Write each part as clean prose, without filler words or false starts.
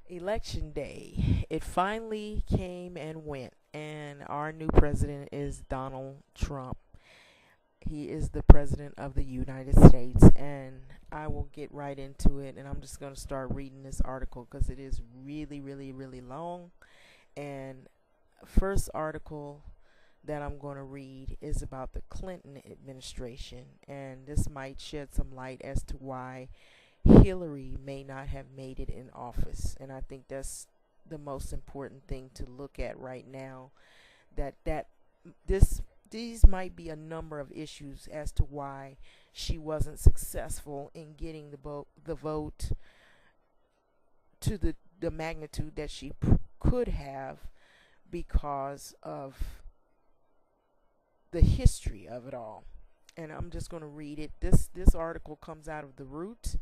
Election day. It finally came and went, and our new president is Donald Trump. He is the president of the United States, and I will get right into it. And I'm just going to start reading this article because it is really, really, really long. And first article that I'm going to read is about the Clinton administration, and this might shed some light as to why Hillary may not have made it in office. And I think that's the most important thing to look at right now. That this these might be a number of issues as to why she wasn't successful in getting the vote to the magnitude that she could have because of the history of it all. And I'm just going to read it. This article comes out of The Root,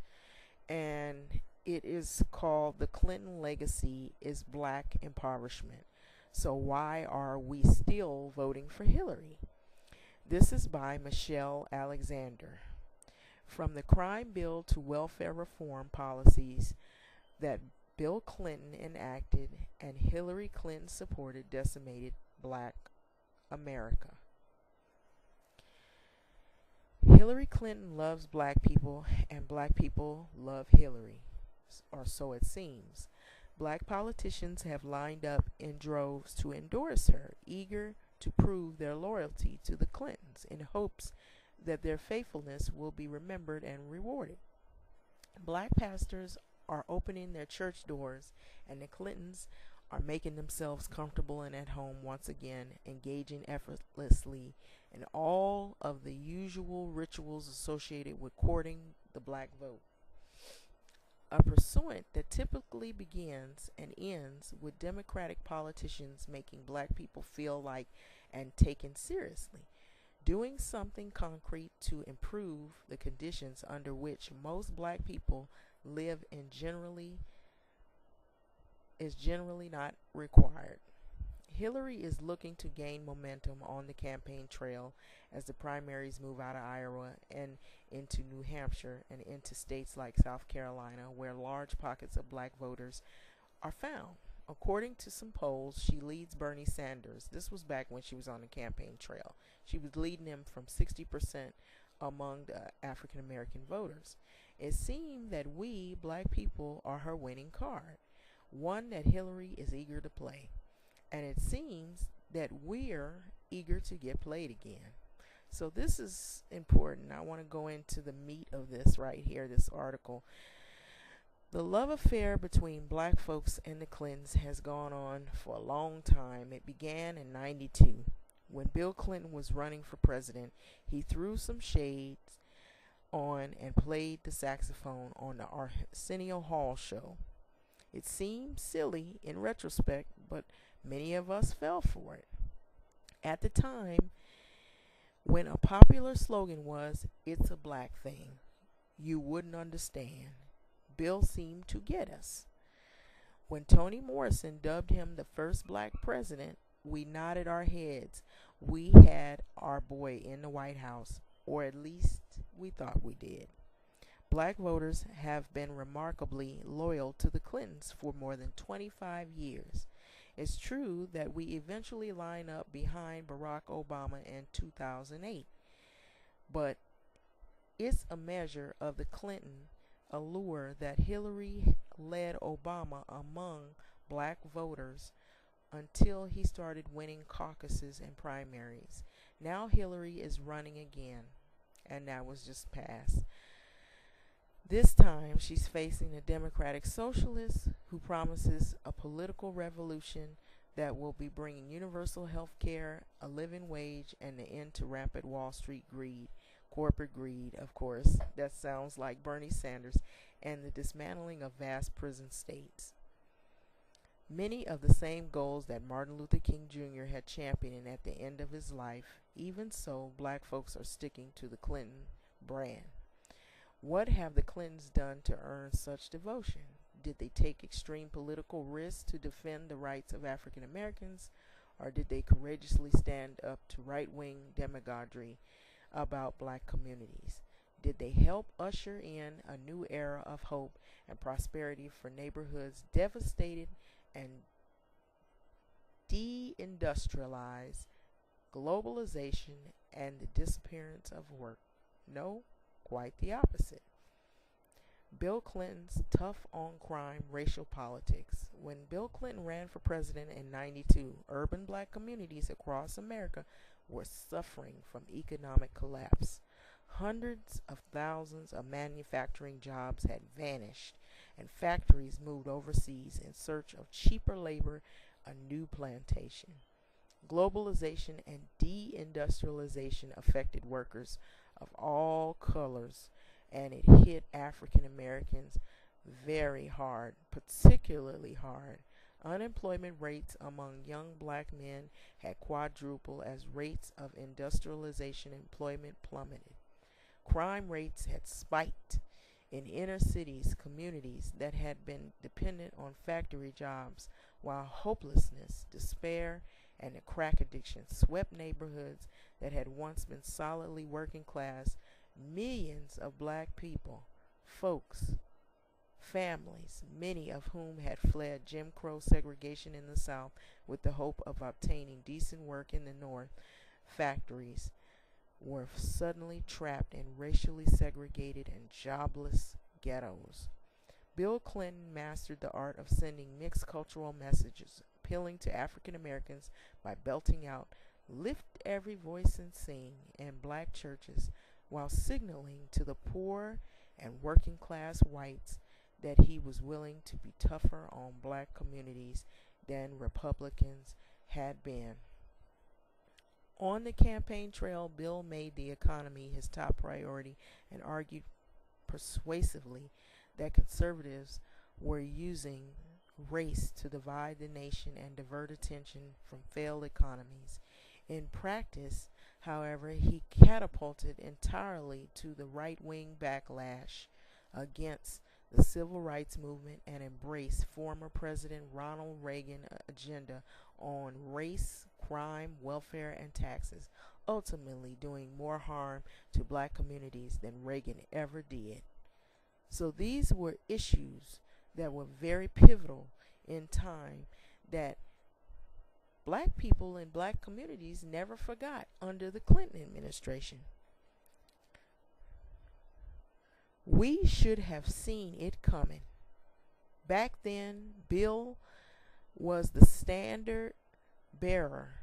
and it is called "The Clinton Legacy is Black Impoverishment. So why are we still voting for Hillary?" This is by Michelle Alexander. From the crime bill to welfare reform policies that Bill Clinton enacted and Hillary Clinton supported decimated Black America. Hillary Clinton loves black people, and black people love Hillary, or so it seems. Black politicians have lined up in droves to endorse her, eager to prove their loyalty to the Clintons in hopes that their faithfulness will be remembered and rewarded. Black pastors are opening their church doors, and the Clintons are making themselves comfortable and at home once again, engaging effortlessly in all of the usual rituals associated with courting the black vote. A pursuit that typically begins and ends with Democratic politicians making black people feel like and taken seriously, doing something concrete to improve the conditions under which most black people live in generally is generally not required. Hillary is looking to gain momentum on the campaign trail as the primaries move out of Iowa and into New Hampshire and into states like South Carolina, where large pockets of black voters are found. According to some polls, she leads Bernie Sanders. This was back when she was on the campaign trail. She was leading him from 60% among the African American voters. It seemed that we, black people, are her winning card, one that Hillary is eager to play. And it seems that we're eager to get played again. So this is important. I want to go into the meat of this right here, this article. The love affair between black folks and the Clintons has gone on for a long time. It began in 92. When Bill Clinton was running for president, he threw some shades on and played the saxophone on the Arsenio Hall show. It seems silly in retrospect, but many of us fell for it. At the time, when a popular slogan was, "It's a black thing," you wouldn't understand. Bill seemed to get us. When Toni Morrison dubbed him the first black president, we nodded our heads. We had our boy in the White House, or at least we thought we did. Black voters have been remarkably loyal to the Clintons for more than 25 years. It's true that we eventually line up behind Barack Obama in 2008, but it's a measure of the Clinton allure that Hillary led Obama among black voters until he started winning caucuses and primaries. Now Hillary is running again, and that was just passed. This time she's facing a Democratic socialist who promises a political revolution that will be bringing universal health care, a living wage, and the end to rampant Wall Street greed, corporate greed, of course. That sounds like Bernie Sanders, and the dismantling of vast prison states. Many of the same goals that Martin Luther King Jr. had championed at the end of his life. Even so, black folks are sticking to the Clinton brand. What have the Clintons done to earn such devotion? Did they take extreme political risks to defend the rights of African Americans, or did they courageously stand up to right-wing demagoguery about black communities? Did they help usher in a new era of hope and prosperity for neighborhoods devastated and deindustrialized, globalization, and the disappearance of work? No, quite the opposite. Bill Clinton's tough on crime racial politics. When Bill Clinton ran for president in '92, urban black communities across America were suffering from economic collapse. Hundreds of thousands of manufacturing jobs had vanished, and factories moved overseas in search of cheaper labor, a new plantation. Globalization and deindustrialization affected workers of all colors, and it hit African Americans very hard, particularly hard. Unemployment rates among young black men had quadrupled as rates of industrialization employment plummeted. Crime rates had spiked in inner cities, communities that had been dependent on factory jobs, while hopelessness, despair, and a crack addiction swept neighborhoods that had once been solidly working class. Millions of black people, folks, families, many of whom had fled Jim Crow segregation in the South with the hope of obtaining decent work in the North, factories, were suddenly trapped in racially segregated and jobless ghettos. Bill Clinton mastered the art of sending mixed cultural messages, appealing to African Americans by belting out "Lift Every Voice and Sing" in black churches, while signaling to the poor and working class whites that he was willing to be tougher on black communities than Republicans had been. On the campaign trail, Bill made the economy his top priority and argued persuasively that conservatives were using race to divide the nation and divert attention from failed economies. In practice, however, he catapulted entirely to the right-wing backlash against the civil rights movement and embraced former President Ronald Reagan's agenda on race, crime, welfare, and taxes, ultimately doing more harm to black communities than Reagan ever did. So these were issues that were very pivotal in time that black people in black communities never forgot under the Clinton administration. We should have seen it coming. Back then, Bill was the standard bearer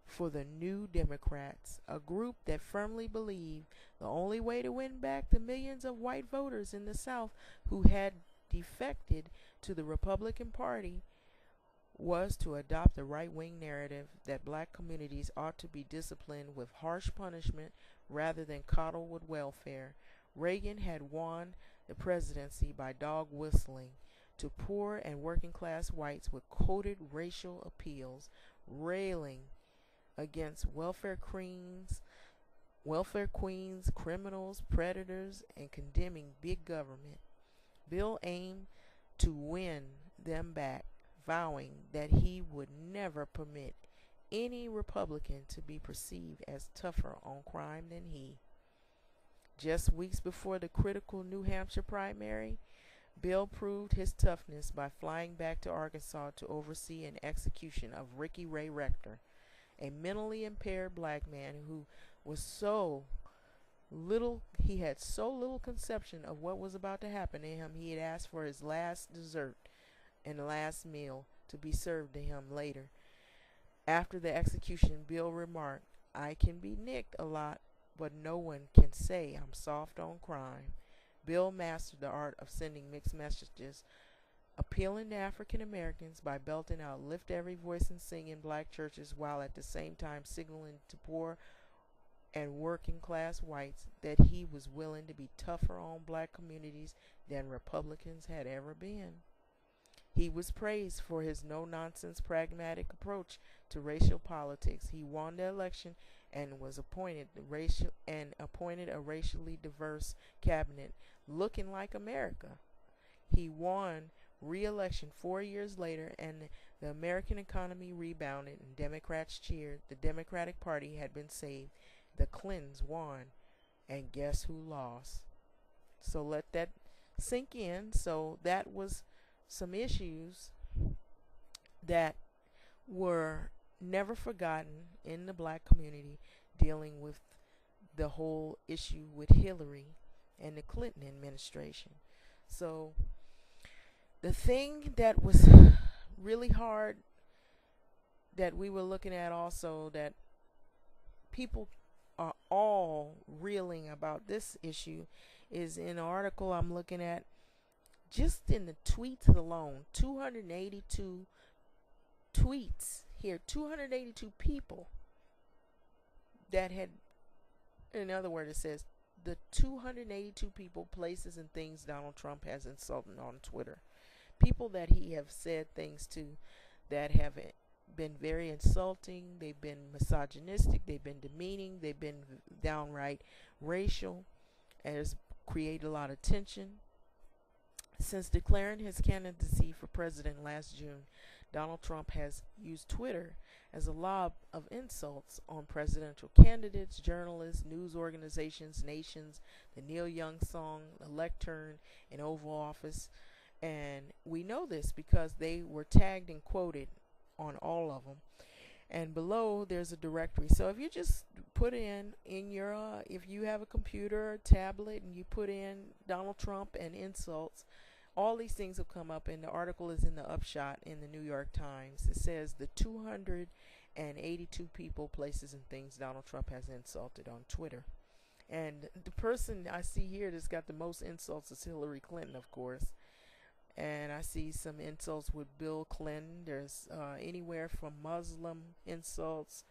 for the New Democrats, a group that firmly believed the only way to win back the millions of white voters in the South who had defected to the Republican Party was to adopt the right-wing narrative that black communities ought to be disciplined with harsh punishment rather than coddled with welfare. Reagan had won the presidency by dog whistling to poor and working class whites with coded racial appeals, railing against welfare queens, criminals, predators, and condemning big government. Bill aimed to win them back, vowing that he would never permit any Republican to be perceived as tougher on crime than he. Just weeks before the critical New Hampshire primary, Bill proved his toughness by flying back to Arkansas to oversee an execution of Ricky Ray Rector, a mentally impaired black man who was he had so little conception of what was about to happen to him, he had asked for his last dessert and last meal to be served to him later. After the execution, Bill remarked, "I can be nicked a lot, but no one can say I'm soft on crime." Bill mastered the art of sending mixed messages, appealing to African Americans by belting out "Lift Every Voice and Sing" in black churches, while at the same time signaling to poor and working class whites that he was willing to be tougher on black communities than Republicans had ever been. He was praised for his no-nonsense, pragmatic approach to racial politics. He won the election and was appointed a racially diverse cabinet looking like America. He won re-election 4 years later, and the American economy rebounded and Democrats cheered. The Democratic Party had been saved. The Clintons won, and guess who lost? So let that sink in. So that was some issues that were never forgotten in the black community, dealing with the whole issue with Hillary and the Clinton administration. So the thing that was really hard that we were looking at also, that people are all reeling about this issue, is in an article I'm looking at. Just in the tweets alone, 282 tweets here, 282 people that had, in other words, it says the 282 people, places, and things Donald Trump has insulted on Twitter. People that he have said things to that have been very insulting, they've been misogynistic, they've been demeaning, they've been downright racial, and has created a lot of tension. Since declaring his candidacy for president last June, Donald Trump has used Twitter as a lob of insults on presidential candidates, journalists, news organizations, nations, the Neil Young song, the lectern in Oval Office. And we know this because they were tagged and quoted on all of them. And below there's a directory. So if you just put in your, if you have a computer or tablet and you put in Donald Trump and insults, all these things will come up, and the article is in the upshot in the New York Times. It says the 282 people, places, and things Donald Trump has insulted on Twitter. And the person I see here that's got the most insults is Hillary Clinton, of course. And I see some insults with Bill Clinton. There's anywhere from Muslim insults,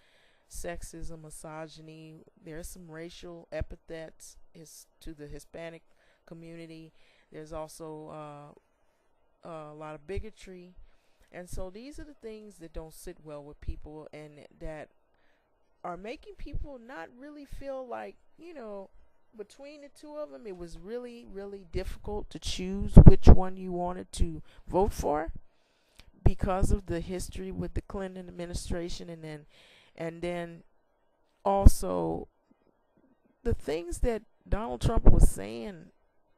sexism, misogyny. There's some racial epithets to the Hispanic community. There's also a lot of bigotry. And so these are the things that don't sit well with people, and that are making people not really feel like, between the two of them, it was really, really difficult to choose which one you wanted to vote for because of the history with the Clinton administration, and then also the things that Donald Trump was saying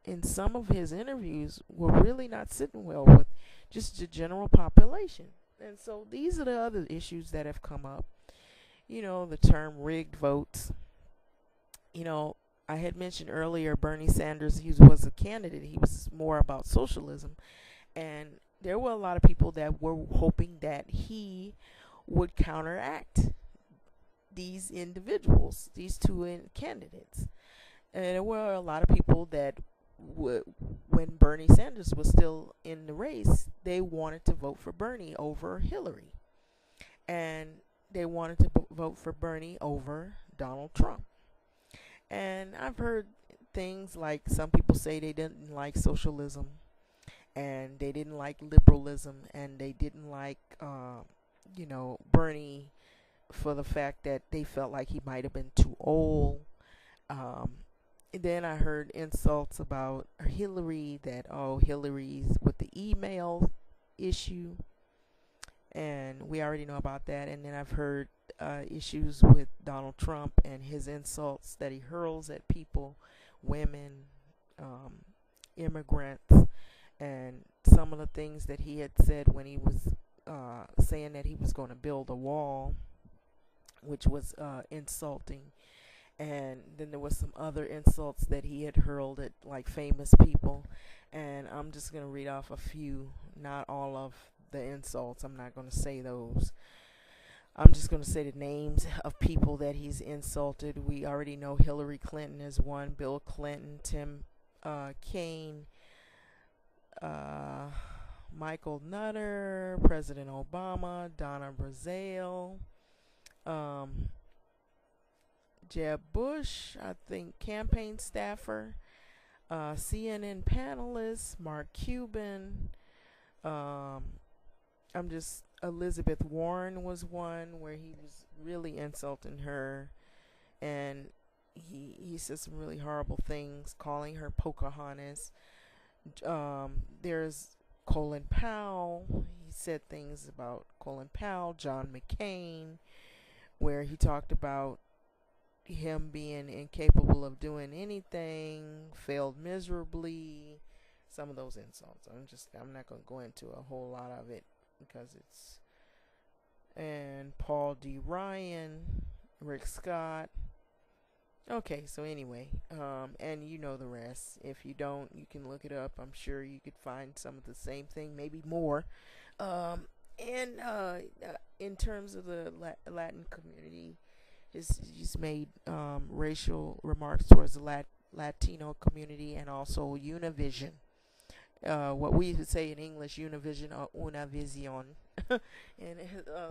in some of his interviews were really not sitting well with just the general population. And so these are the other issues that have come up. The term rigged votes. I had mentioned earlier Bernie Sanders, he was a candidate. He was more about socialism. And there were a lot of people that were hoping that he would counteract these individuals, these two candidates. And there were a lot of people that when Bernie Sanders was still in the race, they wanted to vote for Bernie over Hillary. And they wanted to vote for Bernie over Donald Trump. And I've heard things like some people say they didn't like socialism, and they didn't like liberalism, and they didn't like, Bernie for the fact that they felt like he might have been too old. Then I heard insults about Hillary, that, Hillary's with the email issue, and we already know about that. And then I've heard issues with Donald Trump and his insults that he hurls at people, women, immigrants, and some of the things that he had said when he was saying that he was going to build a wall, which was insulting. And then there was some other insults that he had hurled at like famous people. And I'm just going to read off a few, not all of the insults. I'm not going to say those. I'm just going to say the names of people that he's insulted. We already know Hillary Clinton is one, Bill Clinton, Tim Kaine, Michael Nutter, President Obama, Donna Brazile, Jeb Bush, I think campaign staffer, CNN panelist, Mark Cuban, Elizabeth Warren was one where he was really insulting her, and he said some really horrible things, calling her Pocahontas. There's Colin Powell. He said things about Colin Powell, John McCain, where he talked about him being incapable of doing anything, failed miserably, some of those insults. I'm not going to go into a whole lot of it because it's, and Paul D. Ryan, Rick Scott. Okay, so anyway, and you know the rest. If you don't, you can look it up. I'm sure you could find some of the same thing, maybe more. And in terms of the Latin community, he's made racial remarks towards the Latino community and also Univision. What we would say in English, Univision or Una Visión, in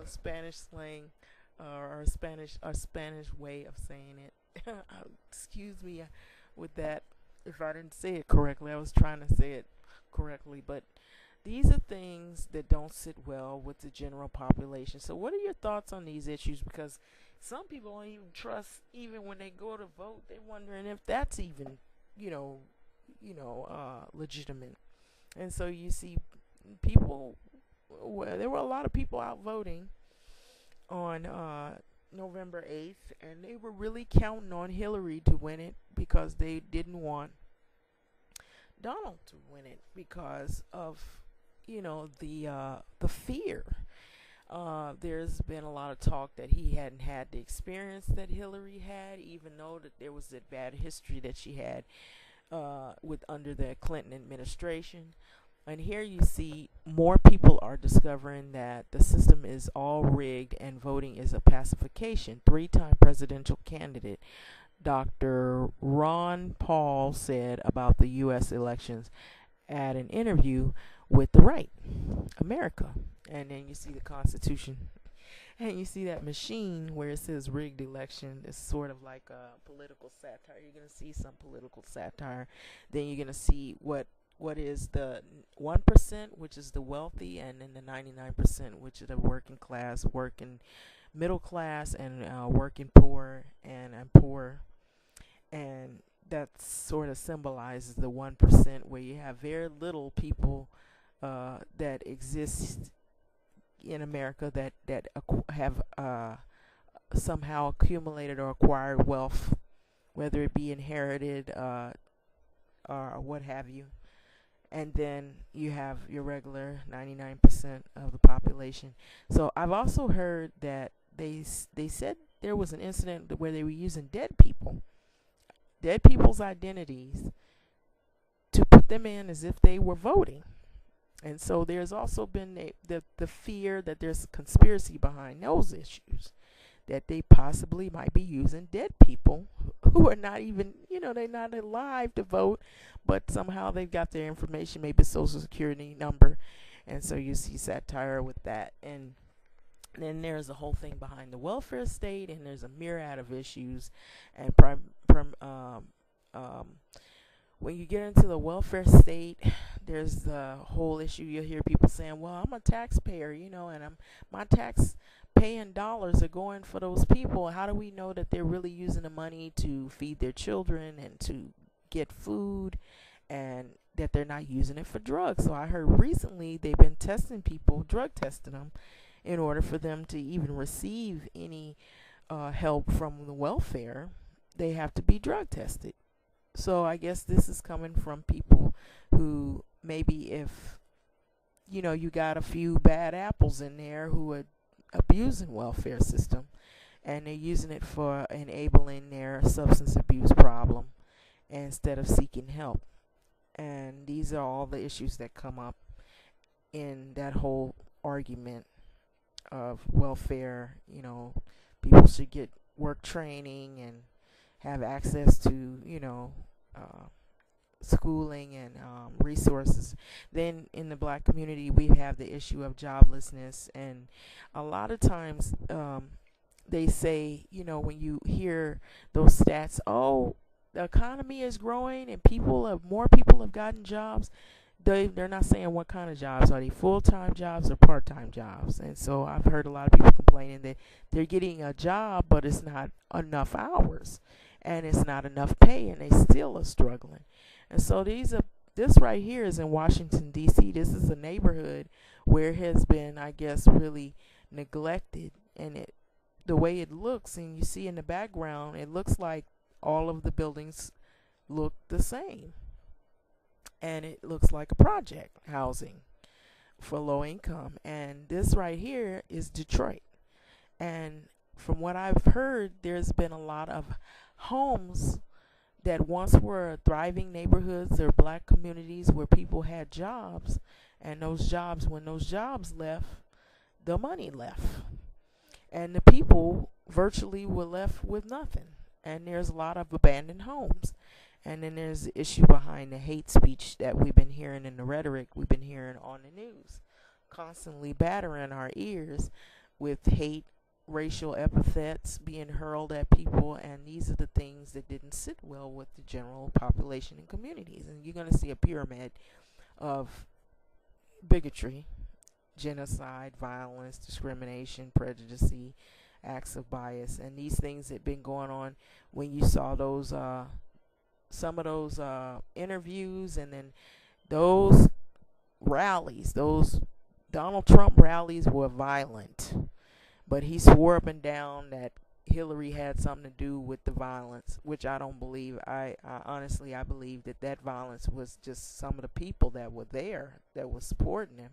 Spanish slang, or Spanish way of saying it. Excuse me with that if I didn't say it correctly. I was trying to say it correctly, but these are things that don't sit well with the general population. So what are your thoughts on these issues? Because some people don't even trust, even when they go to vote, they're wondering if that's even, legitimate. And so you see people, well, there were a lot of people out voting on November 8th, and they were really counting on Hillary to win it because they didn't want Donald to win it because of, the fear. There's been a lot of talk that he hadn't had the experience that Hillary had, even though that there was that bad history that she had with under the Clinton administration. And here you see more people are discovering that the system is all rigged and voting is a pacification. 3-time presidential candidate Dr. Ron Paul said about the U.S. elections at an interview with The Right, America. And then you see the Constitution. And you see that machine where it says rigged election. It's sort of like a political satire. You're going to see some political satire. Then you're going to see what is the 1%, which is the wealthy, and then the 99%, which is the working class, working middle class, and working poor and poor. And that sort of symbolizes the 1%, where you have very little people that exist in America that have somehow accumulated or acquired wealth, whether it be inherited or what have you. And then you have your regular 99% of the population. So I've also heard that they said there was an incident where they were using dead people's identities to put them in as if they were voting. And so there's also been the fear that there's conspiracy behind those issues, that they possibly might be using dead people who are not even, they're not alive to vote, but somehow they've got their information, maybe social security number. And so you see satire with that. And then there's a whole thing behind the welfare state, and there's a myriad of issues. And when you get into the welfare state, there's the whole issue. You'll hear people saying, well, I'm a taxpayer, and my tax paying dollars are going for those people. How do we know that they're really using the money to feed their children and to get food, and that they're not using it for drugs? So I heard recently they've been testing people, drug testing them, in order for them to even receive any help from the welfare. They have to be drug tested. So I guess this is coming from people who maybe if, you got a few bad apples in there who are abusing welfare system, and they're using it for enabling their substance abuse problem instead of seeking help. And these are all the issues that come up in that whole argument of welfare. People should get work training and have access to, schooling and resources. Then in the black community, we have the issue of joblessness. And a lot of times they say, when you hear those stats, oh, the economy is growing and more people have gotten jobs. They're not saying what kind of jobs. Are they full-time jobs or part-time jobs? And so I've heard a lot of people complaining that they're getting a job, but it's not enough hours and it's not enough pay, and they still are struggling. And so this right here is in Washington, D.C. This is a neighborhood where it has been, I guess, really neglected, and the way it looks, and you see in the background, it looks like all of the buildings look the same, and it looks like a project housing for low income. And this right here is Detroit. And from what I've heard, there's been a lot of homes that once were thriving neighborhoods or black communities where people had jobs, and those jobs, when those jobs left, the money left, and the people virtually were left with nothing. And there's a lot of abandoned homes. And then there's the issue behind the hate speech that we've been hearing in the rhetoric we've been hearing on the news, constantly battering our ears with hate, racial epithets being hurled at people. And these are the things that didn't sit well with the general population and communities. And you're going to see a pyramid of bigotry, genocide, violence, discrimination, prejudice, acts of bias, and these things that been going on. When you saw those some of those interviews, and then those rallies, those Donald Trump rallies were violent, but he swore up and down that Hillary had something to do with the violence, which I don't believe. I honestly, I believe that violence was just some of the people that were there that were supporting him.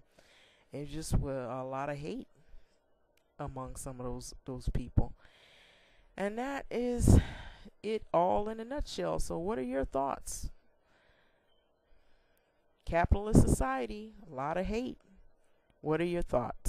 It just was a lot of hate among some of those people. And that is it all in a nutshell. So what are your thoughts? Capitalist society, a lot of hate. What are your thoughts?